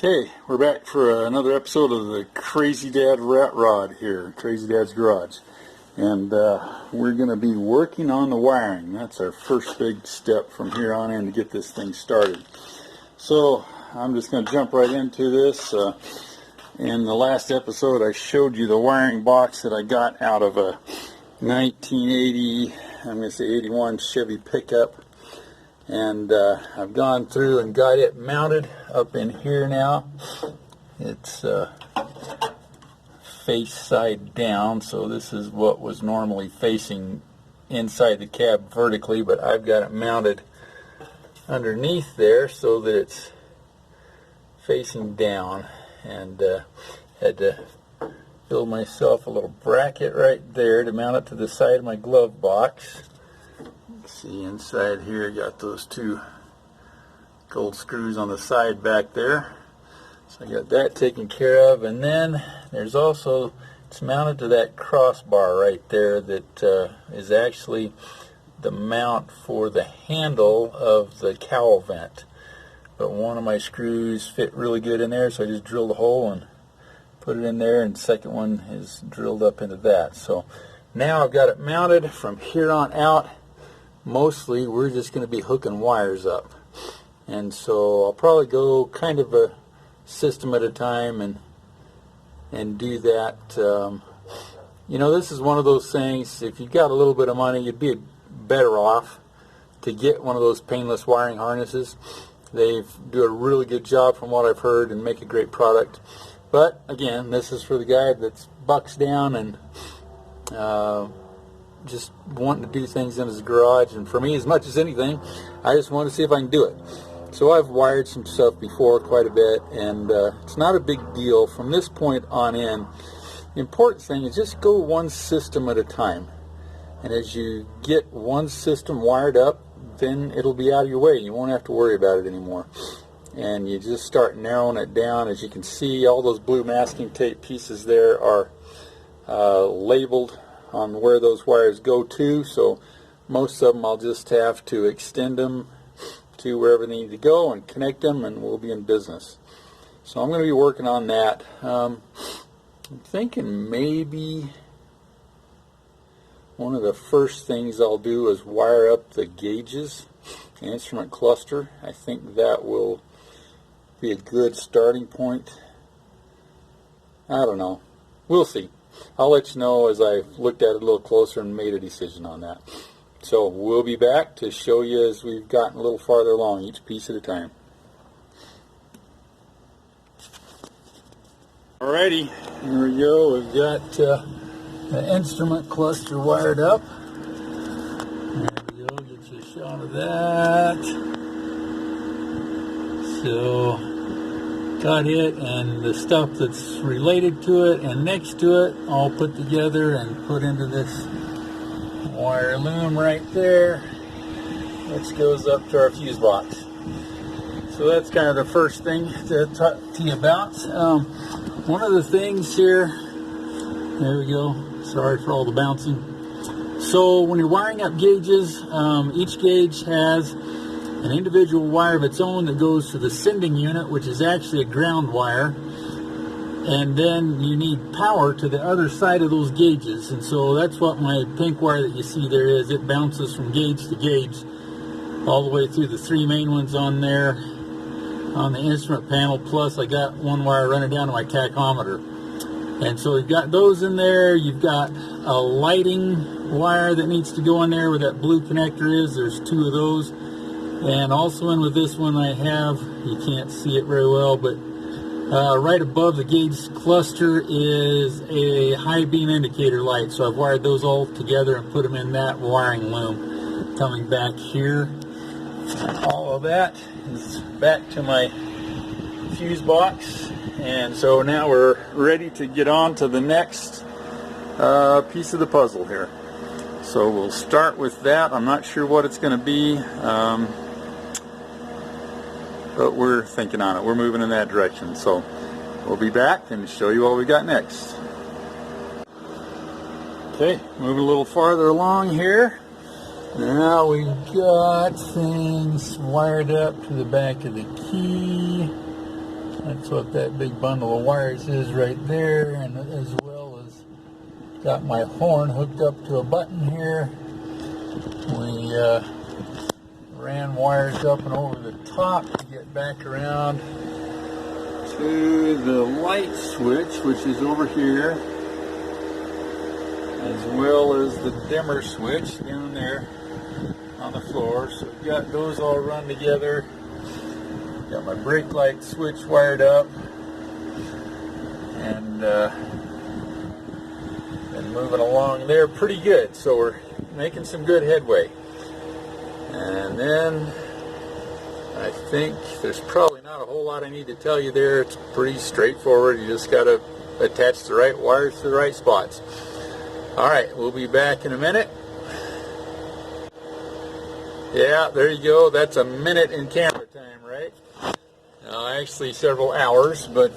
Okay, we're back for another episode of the Crazy Dad Rat Rod here, Crazy Dad's Garage. And we're going to be working on the wiring. That's our first big step from here on in to get this thing started. So I'm just going to jump right into this. In the last episode I showed you the wiring box that I got out of a 1980, I'm going to say 81 Chevy pickup. And I've gone through and got it mounted up in here now. It's face side down, so this is what was normally facing inside the cab vertically, but I've got it mounted underneath there so that it's facing down. And had to build myself a little bracket right there to mount it to the side of my glove box. See, inside here got those two gold screws on the side back there, so I got that taken care of. And then there's also, it's mounted to that crossbar right there that is actually the mount for the handle of the cowl vent, but one of my screws fit really good in there, so I just drilled a hole and put it in there, and the second one is drilled up into that. So now I've got it mounted. From here on out, mostly we're just going to be hooking wires up, and so I'll probably go kind of a system at a time and do that. You know, this is one of those things, if you've got a little bit of money, you'd be better off to get one of those painless wiring harnesses. They do a really good job from what I've heard and make a great product. But again, this is for the guy that's bucks down and just wanting to do things in his garage. And for me, as much as anything, I just want to see if I can do it. So I've wired some stuff before quite a bit, and it's not a big deal from this point on in. The important thing is just go one system at a time, and as you get one system wired up, then it'll be out of your way. You won't have to worry about it anymore, and you just start narrowing it down. As you can see, all those blue masking tape pieces there are labeled on where those wires go to, so most of them I'll just have to extend them to wherever they need to go and connect them, and we'll be in business. So I'm going to be working on that. I'm thinking maybe one of the first things I'll do is wire up the gauges, the instrument cluster. I think that will be a good starting point. I don't know. We'll see. I'll let you know as I've looked at it a little closer and made a decision on that. So we'll be back to show you as we've gotten a little farther along, each piece at a time. Alrighty, here we go. We've got the instrument cluster wired up. There we go, get you a shot of that. So got it, and the stuff that's related to it and next to it all put together and put into this wire loom right there, which goes up to our fuse box. So that's kind of the first thing to talk to you about. One of the things here, there we go, sorry for all the bouncing. So when you're wiring up gauges, each gauge has an individual wire of its own that goes to the sending unit, which is actually a ground wire, and then you need power to the other side of those gauges. And so that's what my pink wire that you see there is. It bounces from gauge to gauge all the way through the three main ones on there on the instrument panel, plus I got one wire running down to my tachometer. And so you've got those in there. You've got a lighting wire that needs to go in there where that blue connector is. There's two of those. And also in with this one I have, you can't see it very well, but right above the gauge cluster is a high beam indicator light. So I've wired those all together and put them in that wiring loom. Coming back here, and all of that is back to my fuse box. And so now we're ready to get on to the next piece of the puzzle here. So we'll start with that. I'm not sure what it's going to be. But we're thinking on it. We're moving in that direction. So we'll be back and show you what we got next. Okay, moving a little farther along here. Now we've got things wired up to the back of the key. That's what that big bundle of wires is right there, and as well as got my horn hooked up to a button here. We ran wires up and over the top to get back around to the light switch, which is over here, as well as the dimmer switch down there on the floor. So we've got those all run together. Got my brake light switch wired up, and been moving along there pretty good. So we're making some good headway. And then I think there's probably not a whole lot I need to tell you there. It's pretty straightforward. You just got to attach the right wires to the right spots. Alright, we'll be back in a minute. Yeah, there you go. That's a minute in camera time, right? Actually several hours, but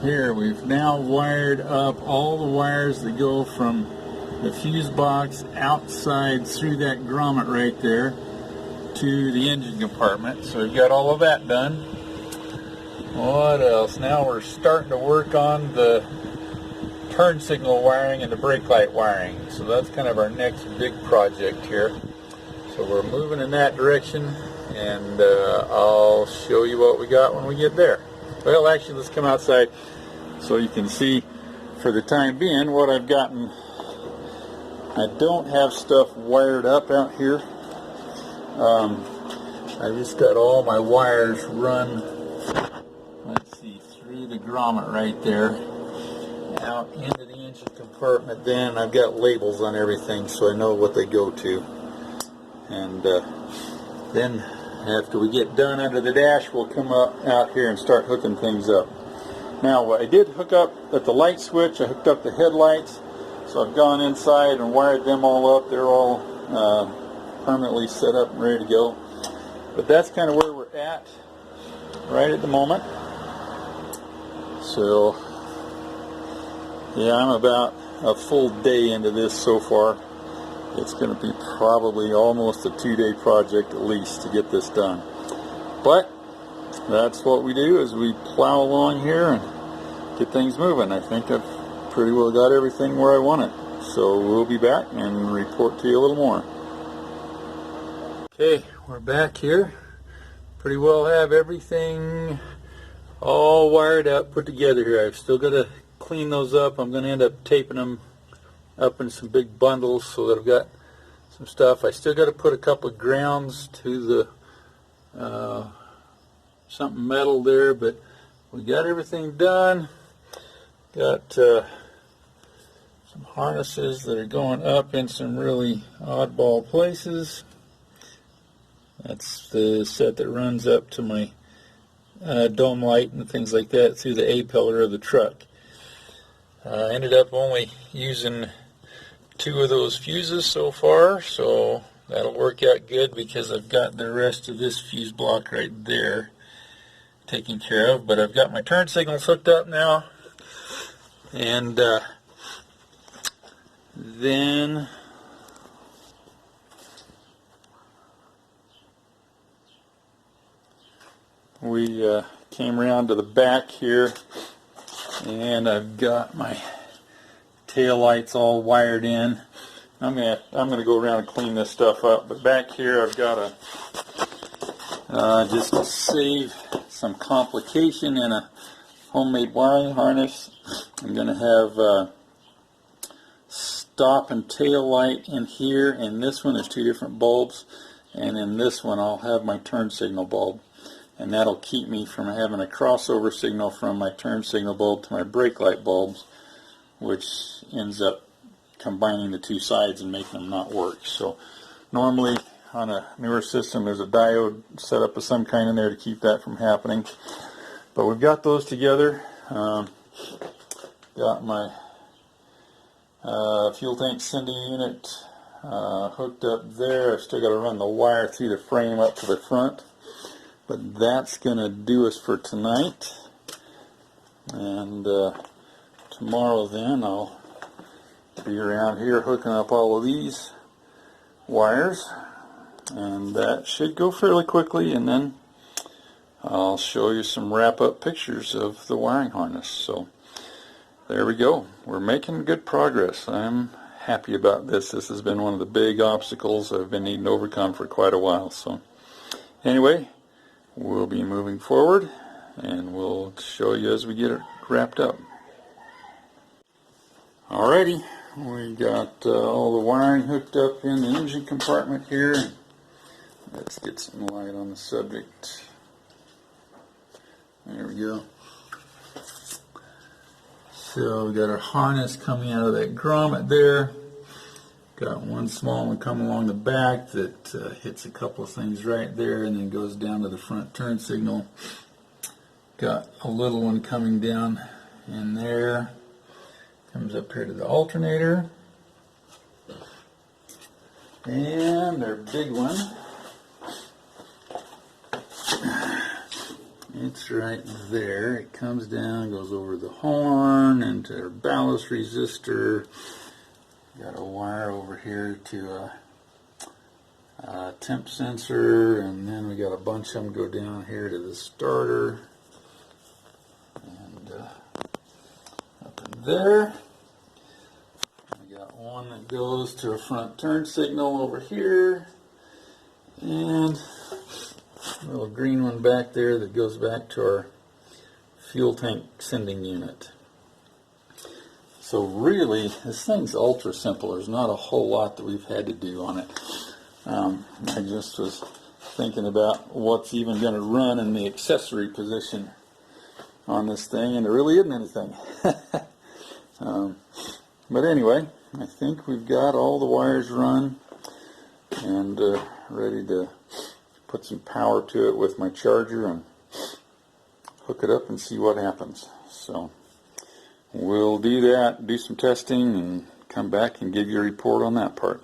here we've now wired up all the wires that go from the fuse box outside through that grommet right there to the engine compartment. So we've got all of that done. What else? Now we're starting to work on the turn signal wiring and the brake light wiring. So that's kind of our next big project here. So we're moving in that direction, and I'll show you what we got when we get there. Well, actually, let's come outside so you can see for the time being what I've gotten. I don't have stuff wired up out here. I just got all my wires run, let's see, through the grommet right there, out into the engine compartment. Then I've got labels on everything so I know what they go to. And then after we get done under the dash, we'll come up out here and start hooking things up. Now, I did hook up at the light switch. I hooked up the headlights, so I've gone inside and wired them all up. They're all permanently set up and ready to go. But that's kind of where we're at right at the moment. So yeah, I'm about a full day into this so far. It's going to be probably almost a 2-day project at least to get this done. But that's what we do, is we plow along here and get things moving. I think I've pretty well got everything where I want it. So we'll be back and report to you a little more. Okay, we're back here. Pretty well have everything all wired up, put together here. I've still got to clean those up. I'm going to end up taping them up in some big bundles so that I've got some stuff. I still got to put a couple of grounds to the something metal there, but we got everything done. Got some harnesses that are going up in some really oddball places. That's the set that runs up to my dome light and things like that through the A-pillar of the truck. Ended up only using 2 of those fuses so far, so that'll work out good because I've got the rest of this fuse block right there taken care of. But I've got my turn signals hooked up now, and then we came around to the back here, and I've got my tail lights all wired in. I'm gonna go around and clean this stuff up. But back here, I've got just to save some complication in a homemade wiring harness, I'm gonna have stop and tail light in here. In this one, there's 2 different bulbs, and in this one, I'll have my turn signal bulb. And that'll keep me from having a crossover signal from my turn signal bulb to my brake light bulbs, which ends up combining the 2 sides and making them not work. So normally on a newer system there's a diode set up of some kind in there to keep that from happening. But we've got those together. Got my fuel tank sending unit hooked up there. I've still got to run the wire through the frame up to the front. But that's going to do us for tonight. And tomorrow then I'll be around here hooking up all of these wires. And that should go fairly quickly. And then I'll show you some wrap-up pictures of the wiring harness. So there we go. We're making good progress. I'm happy about this. This has been one of the big obstacles I've been needing to overcome for quite a while. So anyway, we'll be moving forward and we'll show you as we get it wrapped up. Alrighty, we got all the wiring hooked up in the engine compartment here. Let's get some light on the subject. There we go. So we got our harness coming out of that grommet there. Got one small one coming along the back that hits a couple of things right there and then goes down to the front turn signal. Got a little one coming down in there. Comes up here to the alternator. And our big one. It's right there. It comes down, goes over the horn into our ballast resistor. Got a wire over here to a temp sensor, and then we got a bunch of them go down here to the starter. And up in there, we got one that goes to a front turn signal over here, and a little green one back there that goes back to our fuel tank sending unit. So really, this thing's ultra simple. There's not a whole lot that we've had to do on it. I just was thinking about what's even going to run in the accessory position on this thing, and there really isn't anything. But anyway, I think we've got all the wires run and ready to put some power to it with my charger and hook it up and see what happens. So we'll do that, do some testing, and come back and give you a report on that part.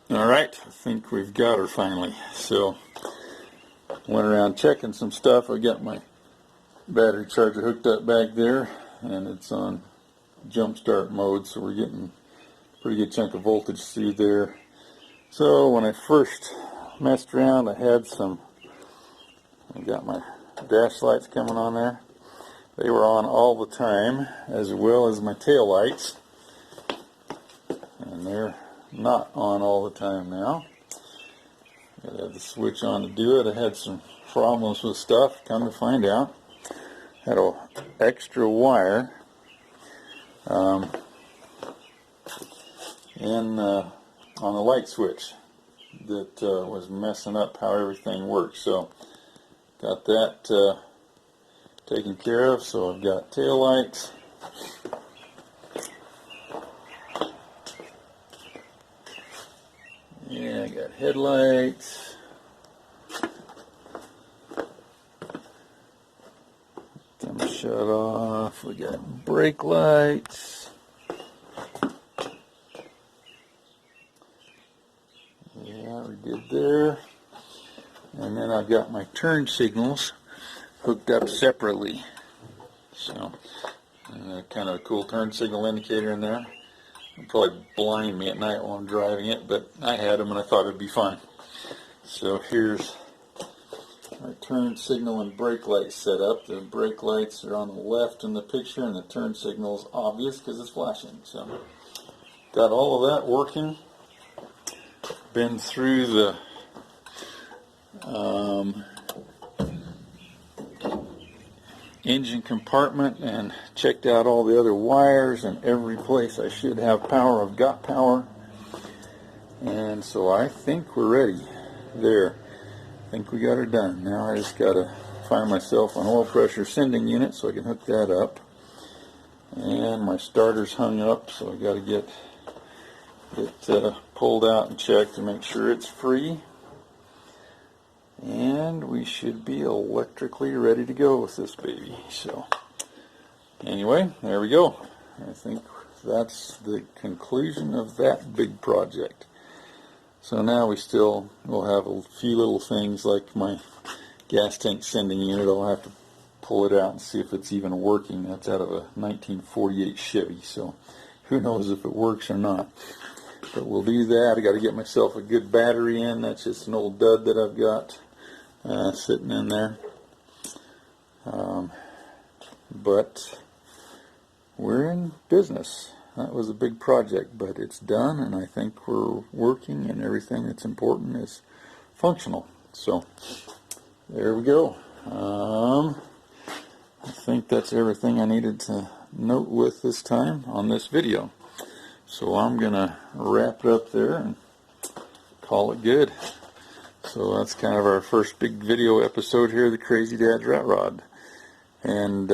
Alright, I think we've got her finally. So went around checking some stuff. I got my battery charger hooked up back there, and it's on jump start mode, so we're getting a pretty good chunk of voltage through there. So when I first messed around, I got my dash lights coming on there. They were on all the time, as well as my tail lights, and they're not on all the time now. Gotta have the switch on to do it. I had some problems with stuff, come to find out. Had an extra wire on the light switch that was messing up how everything works. So got that taken care of. So I've got tail lights, yeah, I got headlights, them shut off. We got brake lights. Yeah, we did there. And then I've got my turn signals hooked up separately. So, kind of a cool turn signal indicator in there. It'll probably blind me at night while I'm driving it, but I had them and I thought it'd be fun. So here's our turn signal and brake light set up. The brake lights are on the left in the picture, and the turn signal is obvious because it's flashing. So got all of that working. Been through the engine compartment and checked out all the other wires, and every place I should have power, I've got power. And so I think we're ready there. I think we got her done. Now I just got to find myself an oil pressure sending unit so I can hook that up. And my starter's hung up, so I got to get it pulled out and checked to make sure it's free. And we should be electrically ready to go with this baby. So anyway, there we go. I think that's the conclusion of that big project. So now we'll have a few little things like my gas tank sending unit. I'll have to pull it out and see if it's even working. That's out of a 1948 Chevy, so who knows if it works or not. But we'll do that. I got to get myself a good battery in. That's just an old dud that I've got. sitting in there. But we're in business. That was a big project, but it's done, and I think we're working, and everything that's important is functional. So there we go. I think that's everything I needed to note with this time on this video. So I'm gonna wrap it up there and call it good. So that's kind of our first big video episode here of the Crazy Dad's Rat Rod. And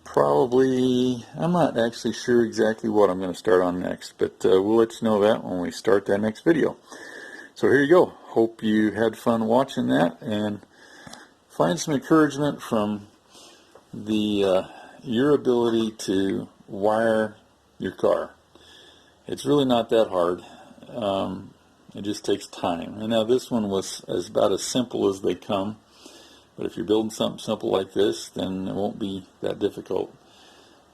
probably, I'm not actually sure exactly what I'm going to start on next, but we'll let you know that when we start that next video. So here you go. Hope you had fun watching that, and find some encouragement from the your ability to wire your car. It's really not that hard. It just takes time. And now this one was about as simple as they come. But if you're building something simple like this, then it won't be that difficult.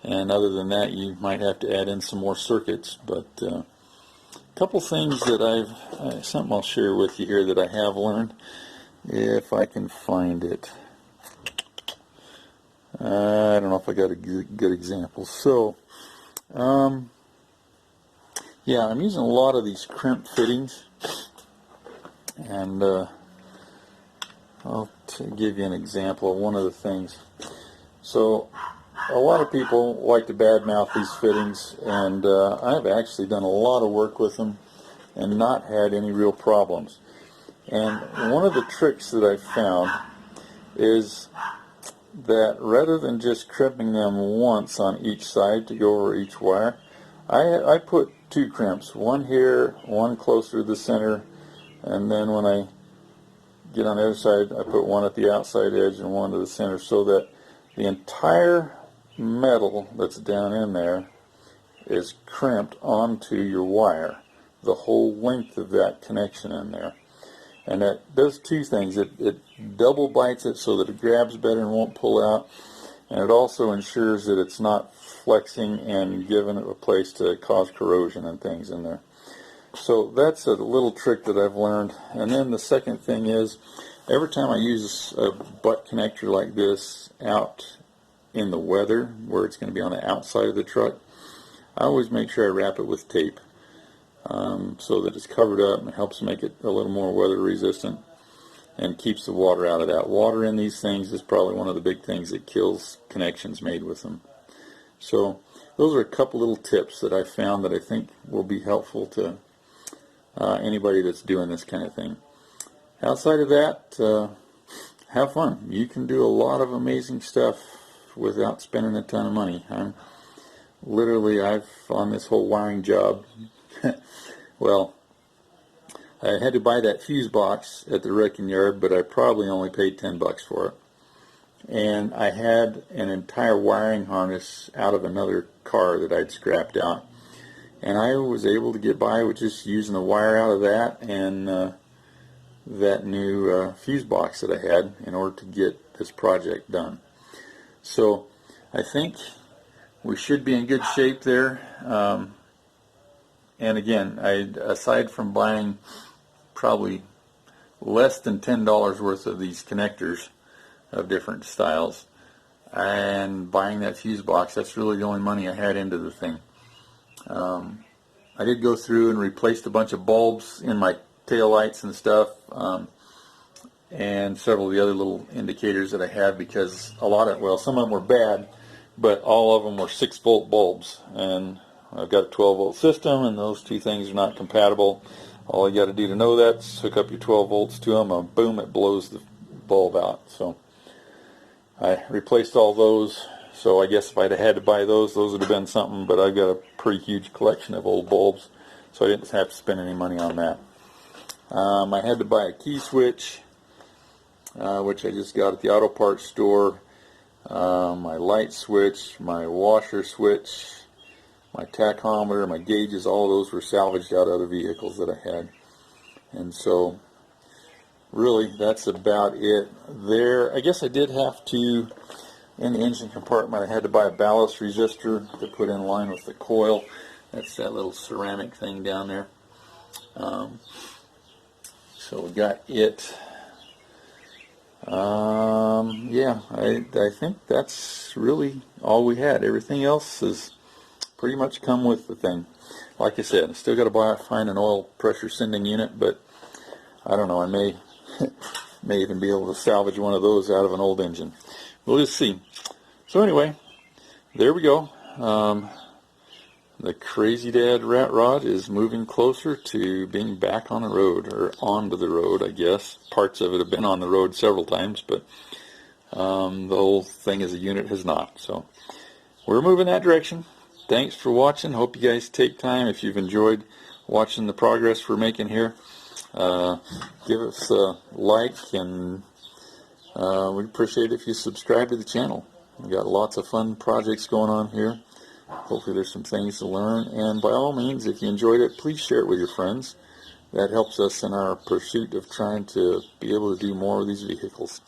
And other than that, you might have to add in some more circuits. But a couple things that something I'll share with you here that I have learned, if I can find it. I don't know if I got a good example. So, yeah, I'm using a lot of these crimp fittings, and I'll give you an example of one of the things. So, a lot of people like to badmouth these fittings, and I've actually done a lot of work with them and not had any real problems. And one of the tricks that I've found is that rather than just crimping them once on each side to go over each wire, I put two crimps, one here, one closer to the center, and then when I get on the other side, I put one at the outside edge and one to the center, so that the entire metal that's down in there is crimped onto your wire, the whole length of that connection in there. And that does two things. It double bites it so that it grabs better and won't pull out, and it also ensures that it's not flexing and giving it a place to cause corrosion and things in there. So that's a little trick that I've learned. And then the second thing is, every time I use a butt connector like this out in the weather, where it's going to be on the outside of the truck, I always make sure I wrap it with tape, so that it's covered up and helps make it a little more weather resistant and keeps the water out of that. Water in these things is probably one of the big things that kills connections made with them. So those are a couple little tips that I found that I think will be helpful to anybody that's doing this kind of thing. Outside of that, have fun. You can do a lot of amazing stuff without spending a ton of money. I've on this whole wiring job, well, I had to buy that fuse box at the wrecking yard, but I probably only paid $10 for it. And I had an entire wiring harness out of another car that I'd scrapped out. And I was able to get by with just using the wire out of that and that new fuse box that I had in order to get this project done. So I think we should be in good shape there. And again, aside from buying probably less than $10 worth of these connectors of different styles and buying that fuse box, that's really the only money I had into the thing. I did go through and replaced a bunch of bulbs in my tail lights and stuff, and several of the other little indicators that I have, because some of them were bad, but all of them were 6-volt bulbs, and I've got a 12-volt system, and those two things are not compatible. All you got to do to know that is hook up your 12 volts to them, and boom, it blows the bulb out. So I replaced all those. So I guess if I'd had to buy those would have been something, but I've got a pretty huge collection of old bulbs, so I didn't have to spend any money on that. I had to buy a key switch, which I just got at the auto parts store, my light switch, my washer switch, my tachometer, my gauges, all those were salvaged out of other vehicles that I had. And so really that's about it there. I guess I did have to, in the engine compartment, I had to buy a ballast resistor to put in line with the coil. That's that little ceramic thing down there. So we got it. Yeah, I think that's really all we had. Everything else has pretty much come with the thing. Like I said, I still got to find an oil pressure sending unit, but I don't know. I may even be able to salvage one of those out of an old engine. We'll just see. So anyway, there we go. The Crazy Dad Rat Rod is moving closer to being back on the road, or onto the road, I guess. Parts of it have been on the road several times, but the whole thing as a unit has not. So we're moving that direction. Thanks for watching. Hope you guys take time, if you've enjoyed watching the progress we're making here. Give us a like, and we'd appreciate it if you subscribe to the channel. We've got lots of fun projects going on here. Hopefully there's some things to learn, and by all means, if you enjoyed it, please share it with your friends. That helps us in our pursuit of trying to be able to do more of these vehicles.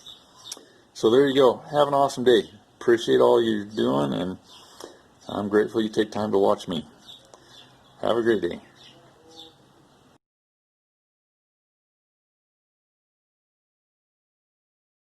So there you go. Have an awesome day. Appreciate all you're doing, and I'm grateful you take time to watch me. Have a great day.